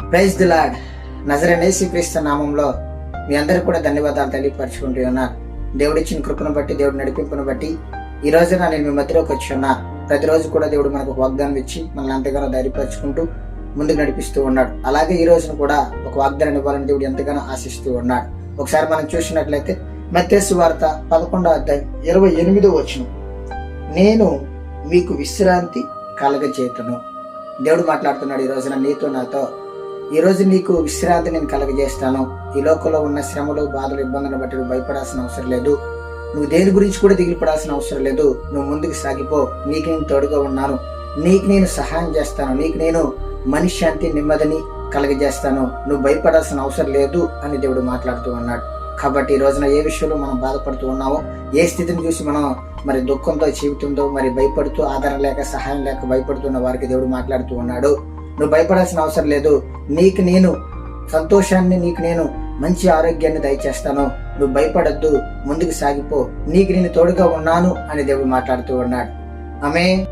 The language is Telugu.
Praise the lord. నజరేయుడైన యేసుక్రీస్తు నామంలో మీ అందరికీ కూడా ధన్యవాదాలు తెలియపరచుకుంటూ ఉన్నారు. దేవుడిచ్చిన కృపను బట్టి, దేవుడి నడిపింపును బట్టి ఈ రోజున నేను మీ మధ్యలోకి వచ్చి ఉన్నా. ప్రతిరోజు కూడా దేవుడు మనకు వాగ్దానం ఇచ్చి మనల్ని ఎంతగానో ధైర్యపరచుకుంటూ ముందుకు నడిపిస్తూ ఉన్నాడు. అలాగే ఈ రోజున కూడా ఒక వాగ్దానం ఇవ్వాలని దేవుడు ఎంతగానో ఆశిస్తూ ఉన్నాడు. ఒకసారి మనం చూసినట్లయితే మత్తయి సువార్త 11:28 నేను మీకు విశ్రాంతి కలగజేతును. దేవుడు మాట్లాడుతున్నాడు ఈ రోజున నీతో, నాతో. ఈ రోజు నీకు విశ్రాంతి నేను కలగజేస్తాను. ఈ లోకంలో ఉన్న శ్రమలు, బాధలు, ఇబ్బందులను బట్టి నువ్వు భయపడాల్సిన అవసరం లేదు. నువ్వు దేని గురించి కూడా దిగులు పడాల్సిన అవసరం లేదు. నువ్వు ముందుకు సాగిపో. నీకు నేను తోడుగా ఉన్నాను. నీకు నేను సహాయం చేస్తాను. నీకు నేను మనశ్శాంతి, నెమ్మదిని కలగజేస్తాను. నువ్వు భయపడాల్సిన అవసరం లేదు అని దేవుడు మాట్లాడుతూ ఉన్నాడు. కాబట్టి ఈ రోజున ఏ విషయంలో మనం బాధపడుతూ ఉన్నామో, ఏ స్థితిని చూసి మనం మరి దుఃఖంతో, జీవితంతో మరి భయపడుతూ, ఆధారం లేక, సహాయం లేక భయపడుతున్న వారికి దేవుడు మాట్లాడుతూ ఉన్నాడు. నువ్వు భయపడాల్సిన అవసరం లేదు. నీకు నేను సంతోషాన్ని, నీకు నేను మంచి ఆరోగ్యాన్ని దయచేస్తాను. నువ్వు భయపడద్దు, ముందుకు సాగిపో. నీకు నేను తోడుగా ఉన్నాను అని దేవుడు మాట్లాడుతూ ఉన్నాడు. ఆమేన్.